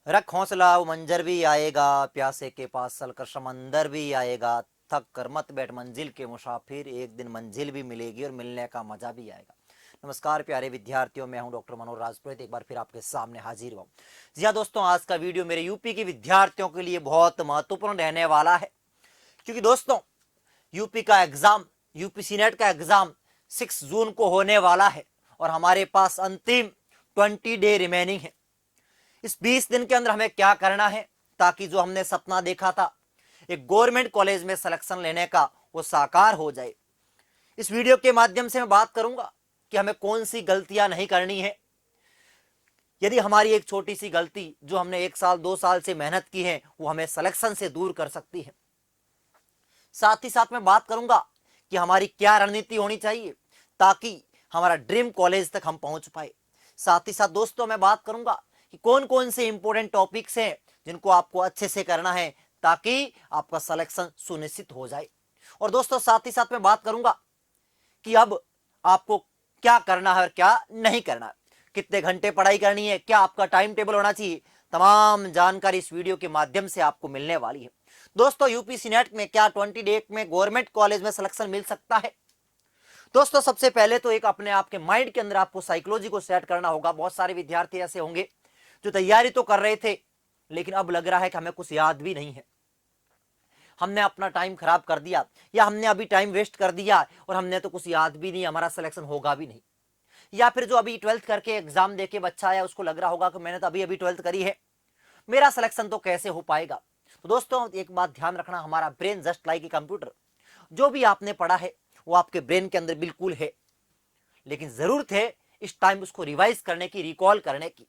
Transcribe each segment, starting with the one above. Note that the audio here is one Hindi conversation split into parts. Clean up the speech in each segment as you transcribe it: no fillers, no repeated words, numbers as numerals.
रख हौसला वो मंजर भी आएगा, प्यासे के पास चलकर समंदर भी आएगा, थक कर मत बैठ मंजिल के मुसाफिर, एक दिन मंजिल भी मिलेगी और मिलने का मजा भी आएगा। नमस्कार प्यारे विद्यार्थियों, मैं हूं डॉक्टर मनोज राजपुरोहित, एक बार फिर आपके सामने हाजिर हुआ। जी हाँ दोस्तों, आज का वीडियो मेरे यूपी के विद्यार्थियों के लिए बहुत महत्वपूर्ण रहने वाला है, क्योंकि दोस्तों यूपी का एग्जाम, यूपी सीनेट का एग्जाम 6 जून को होने वाला है और हमारे पास अंतिम 20 डे रिमेनिंग है। इस 20 दिन के अंदर हमें क्या करना है ताकि जो हमने सपना देखा था एक गवर्नमेंट कॉलेज में सिलेक्शन लेने का, वो साकार हो जाए। इस वीडियो के माध्यम से मैं बात करूंगा कि हमें कौन सी गलतियां नहीं करनी है। यदि हमारी एक छोटी सी गलती जो हमने 1 साल 2 साल से मेहनत की है, वो हमें सिलेक्शन से दूर कर सकती है। साथ ही साथ मैं बात करूंगा कि हमारी क्या रणनीति होनी चाहिए ताकि हमारा ड्रीम कॉलेज तक हम पहुंच पाए। साथ ही साथ दोस्तों मैं बात करूंगा कि कौन कौन से इंपॉर्टेंट टॉपिक्स हैं जिनको आपको अच्छे से करना है ताकि आपका सिलेक्शन सुनिश्चित हो जाए। और दोस्तों साथ ही साथ मैं बात करूंगा कि अब आपको क्या करना है और क्या नहीं करना है, कितने घंटे पढ़ाई करनी है, क्या आपका टाइम टेबल होना चाहिए। तमाम जानकारी इस वीडियो के माध्यम से आपको मिलने वाली है। दोस्तों यूपी सीनेट में क्या 20 डे में गवर्नमेंट कॉलेज में सिलेक्शन मिल सकता है? दोस्तों सबसे पहले तो एक अपने आपके माइंड के अंदर आपको साइकोलॉजी को सेट करना होगा। बहुत सारे विद्यार्थी ऐसे होंगे जो तैयारी तो कर रहे थे लेकिन अब लग रहा है कि हमें कुछ याद भी नहीं है, हमने अपना टाइम खराब कर दिया या हमने अभी टाइम वेस्ट कर दिया और हमने तो कुछ याद भी नहीं, हमारा सिलेक्शन होगा भी नहीं। या फिर जो अभी 12th करके एग्जाम देके बच्चा आया, उसको लग रहा होगा कि मैंने तो अभी अभी 12th करी है, मेरा सिलेक्शन तो कैसे हो पाएगा। तो दोस्तों एक बात ध्यान रखना, हमारा brain just like a computer, जो भी आपने पढ़ा है वो आपके ब्रेन के अंदर बिल्कुल है, लेकिन जरूरत है इस टाइम उसको रिवाइज करने की, रिकॉल करने की।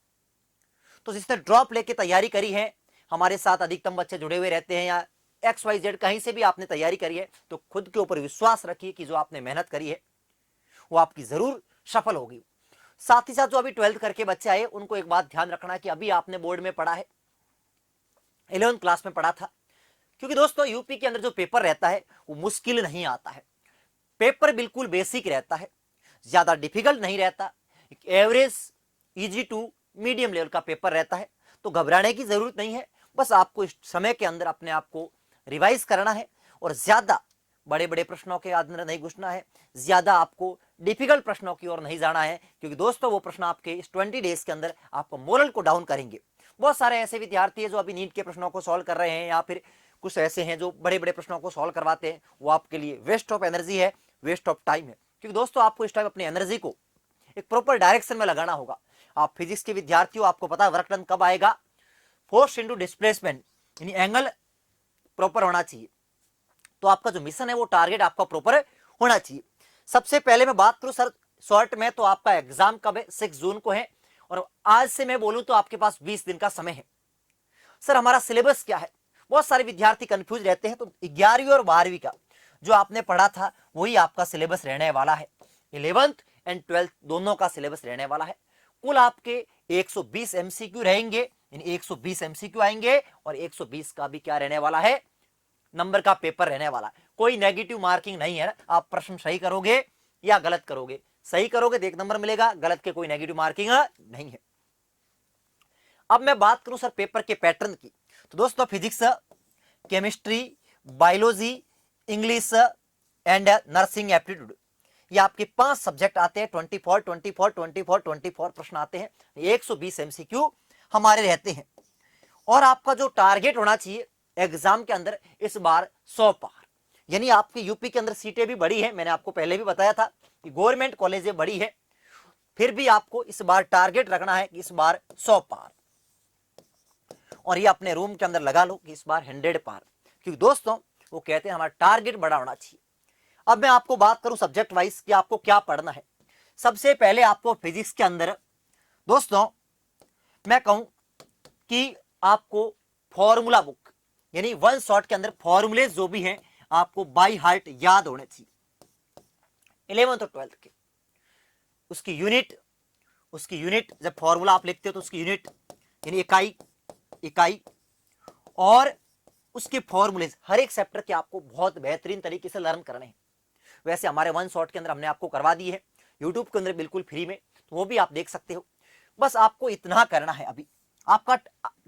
तो जिसने ड्रॉप लेके तैयारी करी है, हमारे साथ अधिकतम बच्चे जुड़े हुए रहते हैं, या XYZ कहीं से भी आपने तैयारी करी है, तो खुद के ऊपर विश्वास रखिए कि जो आपने मेहनत करी है वो आपकी जरूर सफल होगी। साथ ही साथ जो अभी 12th करके बच्चे आए, उनको एक बात ध्यान रखना कि अभी आपने बोर्ड में पढ़ा है, 11th क्लास में पढ़ा था, क्योंकि दोस्तों यूपी के अंदर जो पेपर रहता है वो मुश्किल नहीं आता है, पेपर बिल्कुल बेसिक रहता है, ज्यादा डिफिकल्ट नहीं रहता, एक average easy to medium level का पेपर रहता है। तो घबराने की जरूरत नहीं है, बस आपको इस समय के अंदर अपने आप को रिवाइज करना है और ज्यादा बड़े बड़े प्रश्नों के अंदर नहीं घुसना है, ज्यादा आपको डिफिकल्ट प्रश्नों की ओर नहीं जाना है, क्योंकि दोस्तों वो प्रश्न आपके इस 20 डेज के अंदर आपको मोरल को डाउन करेंगे। बहुत सारे ऐसे विद्यार्थी हैं जो अभी नीट के प्रश्नों को सॉल्व कर रहे हैं, या फिर कुछ ऐसे हैं जो बड़े बड़े प्रश्नों को सॉल्व करवाते हैं, वो आपके लिए वेस्ट ऑफ एनर्जी है, वेस्ट ऑफ टाइम है। क्योंकि दोस्तों आपको इस टाइम अपनी एनर्जी को एक प्रॉपर डायरेक्शन में लगाना होगा। आप फिजिक्स के विद्यार्थी हो, आपको पता है वर्क डन कब आएगा, फोर्स इंटू डिस्प्लेसमेंट, यानी एंगल प्रॉपर होना चाहिए। तो आपका जो मिशन है वो टारगेट आपका प्रॉपर होना चाहिए। सबसे पहले मैं बात करूं सर शॉर्ट में, तो आपका एग्जाम कब है? 6 जून को है, और आज से मैं बोलूं तो आपके पास 20 दिन का समय है। सर हमारा सिलेबस क्या है? बहुत सारे विद्यार्थी कंफ्यूज रहते हैं। तो 11वीं और 12वीं का जो आपने पढ़ा था वही आपका सिलेबस रहने वाला है। 11th एंड 12th दोनों का सिलेबस रहने वाला है। कुल आपके 120 MCQ रहेंगे, यानी 120 MCQ आएंगे, और 120 का भी क्या रहने वाला है? नंबर का पेपर रहने वाला है। कोई नेगेटिव मार्किंग नहीं है ना, आप प्रश्न सही करोगे या गलत करोगे, सही करोगे तो 1 नंबर मिलेगा, गलत के कोई नेगेटिव मार्किंग नहीं है। अब मैं बात करूं सर पेपर के पैटर्न की, तो दोस्तों physics, chemistry, biology, English and nursing aptitude, ये आपके 5 सब्जेक्ट आते हैं। 24 प्रश्न आते हैं, 120 MCQ हमारे रहते हैं। और आपका जो टारगेट होना चाहिए एग्जाम के अंदर इस बार 100 पार, यानी आपकी यूपी के अंदर सीटें भी बड़ी है, मैंने आपको पहले भी बताया था कि गवर्नमेंट कॉलेजें बड़ी है, फिर भी आपको इस बार टारगेट रखना है कि इस बार 100 पार, और ये अपने रूम के अंदर लगा लो कि इस बार 100 पार, क्योंकि दोस्तों वो कहते हैं हमारा टारगेट बड़ा होना चाहिए। अब मैं आपको बात करूं सब्जेक्ट वाइज कि आपको क्या पढ़ना है। सबसे पहले आपको फिजिक्स के अंदर दोस्तों मैं कहूं कि आपको फॉर्मूला बुक, यानी 1 शॉट के अंदर फॉर्मूले जो भी हैं आपको बाई हार्ट याद होने चाहिए। 11th और 12th के उसकी यूनिट जब फॉर्मूला आप लिखते हो तो उसकी यूनिट यानी इकाई और उसके फॉर्मूले हर एक चैप्टर के आपको बहुत बेहतरीन तरीके से लर्न करने हैं। वैसे हमारे 1 शॉट के अंदर हमने आपको करवा दी है यूट्यूब के अंदर बिल्कुल फ्री में, तो वो भी आप देख सकते हो। बस आपको इतना करना है, अभी आपका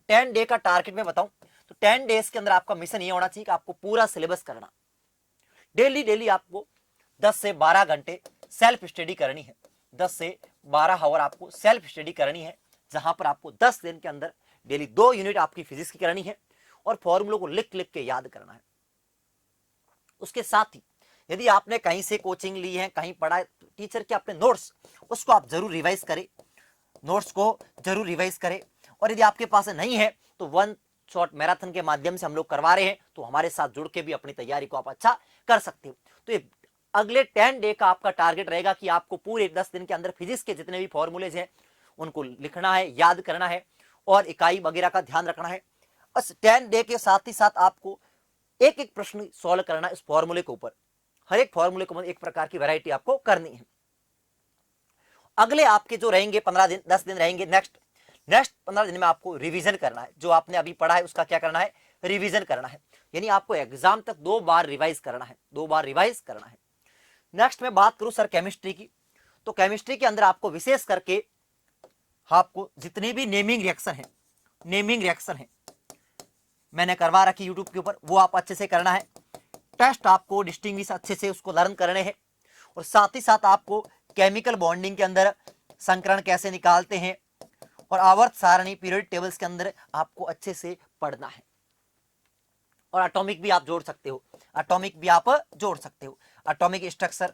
10 डे का टारगेट मैं बताऊं तो 10 डेज के अंदर आपका मिशन ये होना चाहिए कि आपको पूरा सिलेबस करना। डेली डेली आपको 10 से 12 घंटे सेल्फ स्टडी करनी है। 10 से 12 आवर आपको सेल्फ स्टडी करनी है, जहां पर आपको 10 दिन के अंदर डेली 2 यूनिट आपकी फिजिक्स की करनी है और फॉर्मूलों को लिख लिख के याद करना है। उसके साथ ही यदि आपने कहीं से कोचिंग ली है, कहीं पढ़ा है, टीचर के अपने नोट्स उसको आप जरूर रिवाइज करें, नोट्स को जरूर रिवाइज करें। और यदि आपके पास नहीं है तो वन शॉट मैराथन के माध्यम से हम लोग करवा रहे हैं, तो हमारे साथ जुड़ के भी अपनी तैयारी को आप अच्छा कर सकते हो। तो ये अगले 10 डे का आपका टारगेट रहेगा कि आपको पूरे 10 दिन के अंदर फिजिक्स के जितने भी फॉर्मूलेज हैं उनको लिखना है, याद करना है और इकाई वगैरह का ध्यान रखना है। बस 10 डे के साथ ही साथ आपको एक एक प्रश्न सॉल्व करना है इस फॉर्मूले के ऊपर। हर एक फॉर्मूले को एक प्रकार की वैरायटी आपको करनी है। अगले आपके जो रहेंगे 15 दिन 10 दिन रहेंगे, नेक्स्ट 15 दिन में आपको रिवीजन करना है। जो आपने अभी पढ़ा है उसका क्या करना है, रिवीजन करना है। यानी आपको एग्जाम तक 2 बार रिवाइज करना है, 2 बार रिवाइज करना है। नेक्स्ट में बात करूं सर केमिस्ट्री की, तो केमिस्ट्री के अंदर आपको विशेष करके आपको जितनी भी नेमिंग रिएक्शन है मैंने करवा रखी यूट्यूब के ऊपर, वो आप अच्छे से करना है। टेस्ट आपको डिस्टिंग्विश अच्छे से उसको लर्न करने हैं और साथ ही साथ आपको केमिकल बॉन्डिंग के अंदर संकरण कैसे निकालते हैं और आवर्त सारणी पीरियड टेबल्स के अंदर आपको अच्छे से पढ़ना है। और एटॉमिक भी आप जोड़ सकते हो, एटॉमिक स्ट्रक्चर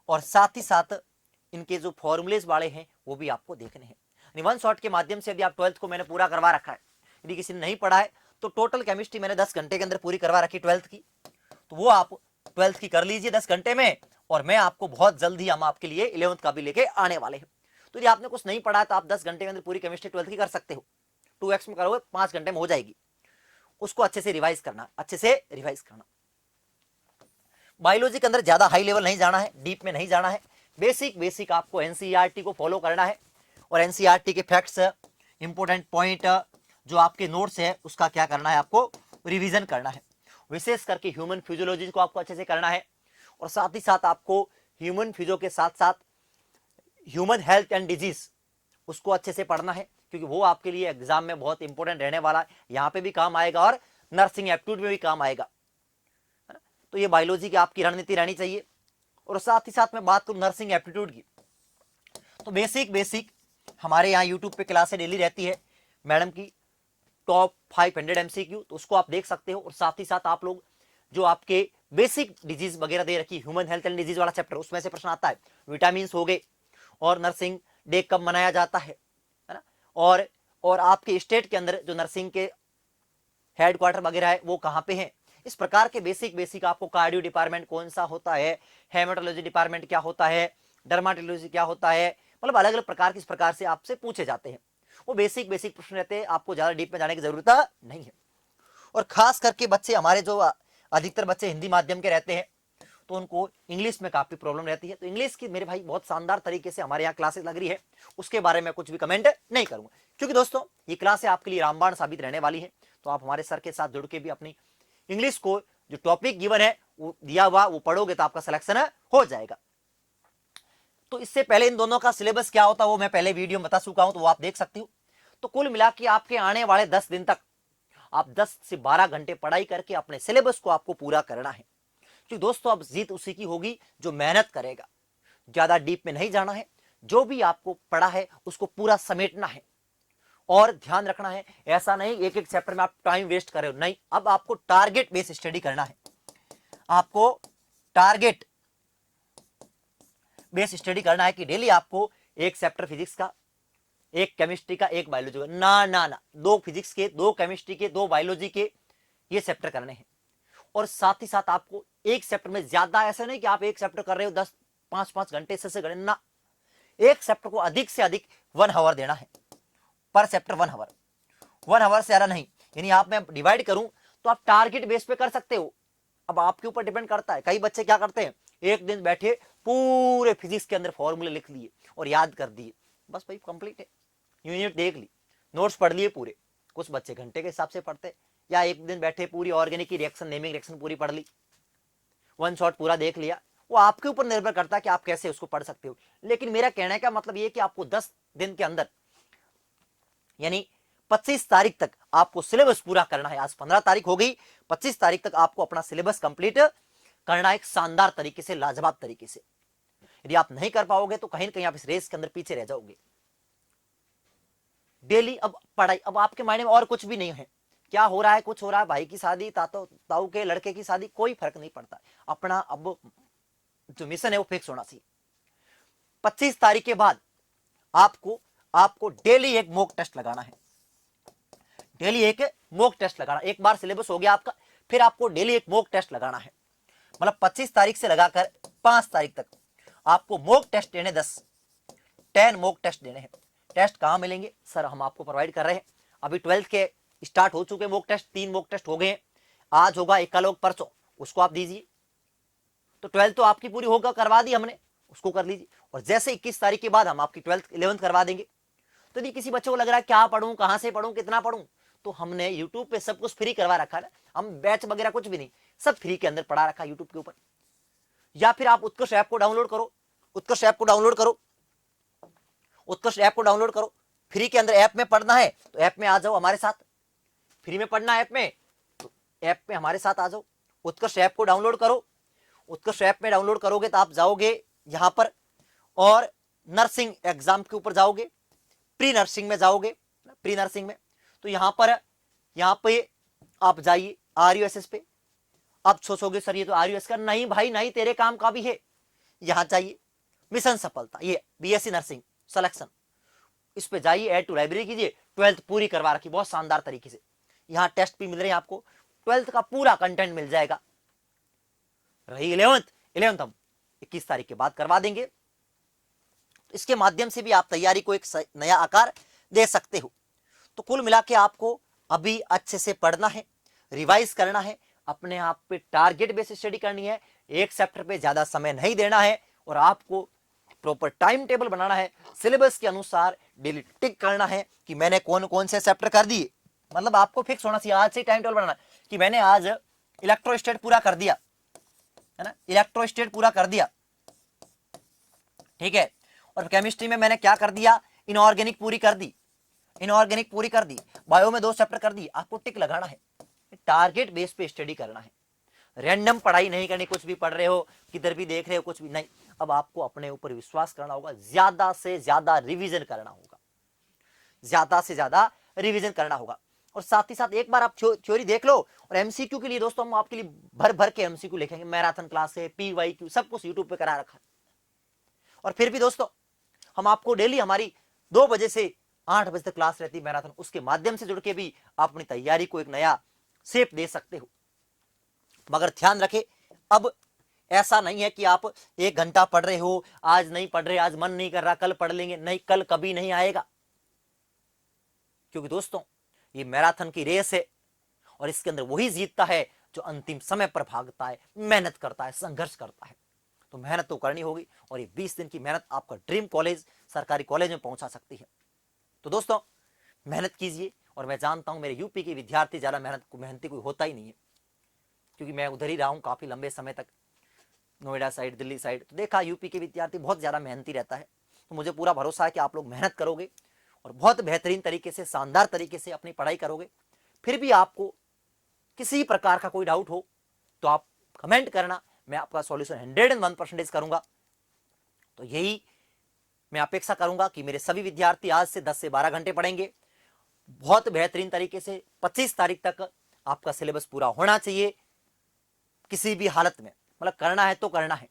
और साथ ही साथ इनके जो फॉर्मूलेज वाले हैं वो भी आपको देखने हैं। वन शॉट के माध्यम से अभी आप 12th को मैंने पूरा करवा रखा है। यदि किसी ने नहीं पढ़ा है तो टोटल केमिस्ट्री मैंने 10 घंटे के अंदर पूरी करवा रखी 12th की, तो वो आप 12th की कर लीजिए 10 घंटे में। और मैं आपको बहुत जल्दी हम आपके लिए 11th का भी लेके आने वाले हैं। तो यदि आपने कुछ नहीं पढ़ा तो आप 10 घंटे के अंदर पूरी केमिस्ट्री 12th की कर सकते हो। 2x में करोगे 5 घंटे में हो जाएगी। उसको अच्छे से रिवाइज करना। बायोलॉजी के अंदर ज्यादा हाई लेवल नहीं जाना है, डीप में नहीं जाना है। बेसिक आपको एनसीईआरटी को फॉलो करना है और एनसीईआरटी के फैक्ट्स, इंपोर्टेंट पॉइंट, जो आपके नोट्स है उसका क्या करना है, आपको रिवीजन करना है। विशेष करके ह्यूमन फिजियोलॉजी को आपको अच्छे से करना है और साथ ही साथ आपको ह्यूमन फिजियो के साथ साथ ह्यूमन हेल्थ एंड डिजीज उसको अच्छे से पढ़ना है, क्योंकि वो आपके लिए एग्जाम में बहुत इंपॉर्टेंट रहने वाला है। यहाँ पे भी काम आएगा और नर्सिंग एप्टीट्यूड में भी काम आएगा। तो ये बायोलॉजी की आपकी रणनीति रहनी चाहिए। और साथ ही साथ में बात करूं नर्सिंग एप्टीट्यूड की, तो बेसिक हमारे यहाँ यूट्यूब पे क्लासें डेली रहती है मैडम की, टॉप 500 MCQ, तो उसको आप देख सकते हो। और साथ ही साथ आप लोग जो आपके बेसिक डिजीज वगैरह दे रखी, ह्यूमन हेल्थ एंड डिजीज वाला चैप्टर, उसमें से प्रश्न आता है। विटामिन हो गए और नर्सिंग डे कब मनाया जाता है ना, और आपके स्टेट के अंदर जो नर्सिंग के हेडक्वार्टर वगैरह है वो कहाँ पे है। इस प्रकार के बेसिक आपको कार्डियो डिपार्टमेंट कौन सा होता है, हेमेटोलॉजी डिपार्टमेंट क्या होता है, डर्माटोलॉजी क्या होता है, मतलब अलग अलग प्रकार किस प्रकार से आपसे पूछे जाते हैं। वो बेसिक प्रश्न रहते हैं, आपको ज्यादा डीप में जाने की जरूरत नहीं है। और खास करके बच्चे हमारे जो अधिकतर बच्चे हिंदी माध्यम के रहते हैं तो उनको इंग्लिश में काफी प्रॉब्लम रहती है। तो इंग्लिश की मेरे भाई बहुत शानदार तरीके से हमारे यहाँ क्लासेस लग रही है, उसके बारे में कुछ भी कमेंट नहीं करूंगा, क्योंकि दोस्तों ये क्लासें आपके लिए रामबाण साबित रहने वाली है। तो आप हमारे सर के साथ जुड़ के भी अपनी इंग्लिश को जो टॉपिक गिवन है वो दिया हुआ वो पढ़ोगे तो आपका सिलेक्शन हो जाएगा। तो इससे पहले इन दोनों का सिलेबस क्या होता है वो मैं पहले वीडियो में बता चुका हूं, तो वो आप देख सकते हो। तो कुल मिला के आपके आने वाले 10 दिन तक आप 10 से 12 घंटे पढ़ाई करके अपने सिलेबस को आपको पूरा करना है। क्योंकि दोस्तों अब जीत उसी की होगी जो मेहनत करेगा। ज्यादा डीप में नहीं जाना है, जो भी आपको पढ़ा है उसको पूरा समेटना है। और ध्यान रखना है, ऐसा नहीं एक एक चैप्टर में आप टाइम वेस्ट कर रहे हो, नहीं, अब आपको टारगेट बेस्ड स्टडी करना है। आपको टारगेट बेस्ड स्टडी करना है कि डेली आपको एक चैप्टर फिजिक्स का, एक केमिस्ट्री का, एक बायोलॉजी का, ना 2 फिजिक्स के, 2 केमिस्ट्री के, 2 बायोलॉजी के, ये चैप्टर करने हैं। और साथ ही साथ आपको एक चैप्टर में ज्यादा, ऐसा नहीं कि आप एक चैप्टर कर रहे हो 5 घंटे से घंटे ना, एक चैप्टर को अधिक से अधिक 1 आवर देना है पर चैप्टर। 1 आवर से ज्यादा नहीं। यानी आप मैं डिवाइड करूं तो आप टारगेट बेस पे कर सकते हो, अब आपके ऊपर डिपेंड करता है। कई बच्चे क्या करते हैं, एक दिन बैठे पूरे फिजिक्स के अंदर फॉर्मूले लिख लिए और याद कर दिए, बस भाई कंप्लीट है, यूनिट देख ली, नोट्स पढ़ लिए पूरे। कुछ बच्चे घंटे के हिसाब से पढ़ते, या एक दिन बैठे पूरी ऑर्गेनिक की रिएक्शन, नेमिंग रिएक्शन पूरी पढ़ ली, 1 शॉट पूरा देख लिया। वो आपके ऊपर निर्भर करता है कि आप कैसे उसको पढ़ सकते हो। लेकिन मेरा कहने का मतलब ये कि आपको 10 दिन के अंदर यानी 25 तारीख तक आपको सिलेबस पूरा करना है। आज 15 तारीख हो गई, 25 तारीख तक आपको अपना सिलेबस कंप्लीट करना है एक शानदार तरीके से, लाजवाब तरीके से। यदि आप नहीं कर पाओगे तो कहीं ना कहीं आप इस रेस के अंदर पीछे रह जाओगे। डेली अब पढ़ाई, अब आपके मायने में और कुछ भी नहीं है, क्या हो रहा है, कुछ हो रहा है, भाई की शादी, ताऊ के लड़के की शादी, कोई फर्क नहीं पड़ता। अपना अब जो मिशन है वो फिक्स होना चाहिए। 25 तारीख के बाद आपको डेली एक मॉक टेस्ट लगाना है। डेली एक मॉक टेस्ट लगाना, एक बार सिलेबस हो गया आपका, फिर आपको डेली एक मॉक टेस्ट लगाना है। मतलब 25 तारीख से लगाकर 5 तारीख तक आपको मॉक टेस्ट देने, 10 मॉक टेस्ट देने हैं। टेस्ट कहां मिलेंगे सर, हम आपको प्रोवाइड कर रहे हैं। अभी 12th के स्टार्ट हो चुके मॉक टेस्ट, 3 मॉक टेस्ट हो गए हैं, आज होगा एक, कल होगा परसों, उसको आप दीजिए। तो 12th तो आपकी पूरी होगा, करवा दी हमने, उसको कर लीजिए। और जैसे 21 तारीख के बाद हम आपकी 12th 11th करवा देंगे। तो यदि किसी बच्चे को लग रहा है क्या पढ़ूं, कहां से पढ़ूं, कितना पढ़ूं, तो हमने यूट्यूब पे सब कुछ फ्री करवा रखा है ना, हम बैच वगैरह कुछ भी नहीं, सब फ्री के अंदर पढ़ा रखा है यूट्यूब के ऊपर। या फिर आप उत्कर्ष ऐप को डाउनलोड करो, उत्कर्ष ऐप को डाउनलोड करो, उत्कर्ष ऐप को डाउनलोड करो। फ्री के अंदर ऐप में पढ़ना है तो ऐप में आ जाओ हमारे साथ, फ्री में पढ़ना है ऐप में तो ऐप में हमारे साथ आ जाओ। उत्कर्ष ऐप को डाउनलोड करो, उत्कर्ष ऐप में डाउनलोड करोगे तो आप जाओगे यहां पर और नर्सिंग एग्जाम के ऊपर जाओगे, प्री नर्सिंग में जाओगे, प्री नर्सिंग में तो यहां पे आप जाइए RUSS पे। अब सोचोगे सर ये तो RUSS का नहीं, भाई नहीं, तेरे काम का भी है। यहां चाहिए मिशन सफलता, ये BSc नर्सिंग सिलेक्शन, इस पे जाइए, ऐड टू लाइब्रेरी कीजिए। 12th पूरी करवा रखी बहुत शानदार तरीके से, यहां टेस्ट भी मिल रहे हैं आपको, 12th का पूरा कंटेंट मिल जाएगा। रही 11th हम 21 तारीख के बाद करवा देंगे। इसके माध्यम से भी आप तैयारी को एक नया आकार दे सकते हो। तो कुल मिला के आपको अभी अच्छे से पढ़ना है, रिवाइज करना है, अपने आप पे टारगेट बेस्ड स्टडी करनी है, एक चैप्टर पे ज्यादा समय नहीं देना है और आपको प्रॉपर टाइम टेबल बनाना है, सिलेबस के अनुसार डेली टिक करना है कि मैंने कौन कौन से चैप्टर कर दिए। मतलब आपको फिक्स होना चाहिए, आज से टाइम टेबल बनाना कि मैंने आज इलेक्ट्रोस्टेट पूरा कर दिया, है ना, इलेक्ट्रोस्टेट पूरा कर दिया, ठीक है। और केमिस्ट्री में मैंने क्या कर दिया, इनऑर्गेनिक पूरी कर दी, इनऑर्गेनिक पूरी कर दी, बायो में 2 चैप्टर कर दी। आपको टिक लगाना है, टारगेट बेस पे स्टडी करना है, रैंडम पढ़ाई नहीं करनी, कुछ भी पढ़ रहे हो, किधर भी देख रहे हो, कुछ भी नहीं। अब आपको अपने ऊपर विश्वास करना होगा, ज्यादा से ज्यादा रिवीजन करना होगा, ज्यादा से ज्यादा रिवीजन करना होगा। और साथ ही साथ एक बार आप थ्योरी देख लो। और MCQ के लिए दोस्तों हम आपके लिए भर भर के MCQ लिखेंगे, मैराथन क्लास है, PYQ सब कुछ यूट्यूब पे करा रखा है। और फिर भी दोस्तों हम आपको डेली हमारी 2 बजे से 8 बजे तक क्लास रहती है मैराथन, उसके माध्यम से जुड़ के भी आप अपनी तैयारी को एक नया शेप दे सकते हो। मगर ध्यान रखें, अब ऐसा नहीं है कि आप 1 घंटा पढ़ रहे हो, आज नहीं पढ़ रहे, आज मन नहीं कर रहा, कल पढ़ लेंगे, नहीं, कल कभी नहीं आएगा। क्योंकि दोस्तों ये मैराथन की रेस है और इसके अंदर वही जीतता है जो अंतिम समय पर भागता है, मेहनत करता है, संघर्ष करता है। तो मेहनत तो करनी होगी और ये 20 दिन की मेहनत आपका ड्रीम कॉलेज, सरकारी कॉलेज में पहुंचा सकती है। तो दोस्तों मेहनत कीजिए। और मैं जानता हूं मेरे यूपी के विद्यार्थी ज्यादा मेहनती कोई होता ही नहीं है, क्योंकि मैं उधर ही रहा हूं काफी लंबे समय तक, नोएडा साइड, दिल्ली साइड, तो देखा यूपी के विद्यार्थी बहुत ज्यादा मेहनती रहता है। तो मुझे पूरा भरोसा है कि आप लोग मेहनत करोगे और बहुत बेहतरीन तरीके से, शानदार तरीके से अपनी पढ़ाई करोगे। फिर भी आपको किसी प्रकार का कोई डाउट हो तो आप कमेंट करना, मैं आपका सॉल्यूशन 101% करूंगा। तो यही मैं अपेक्षा करूंगा कि मेरे सभी विद्यार्थी आज से 10 से 12 घंटे पढ़ेंगे, बहुत बेहतरीन तरीके से 25 तारीख तक आपका सिलेबस पूरा होना चाहिए। किसी भी हालत में, मतलब करना है तो करना है,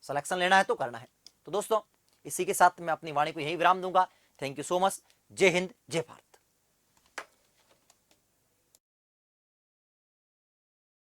सिलेक्शन लेना है तो करना है। तो दोस्तों इसी के साथ मैं अपनी वाणी को यही विराम दूंगा। Thank you so much. जय हिंद, जय भारत।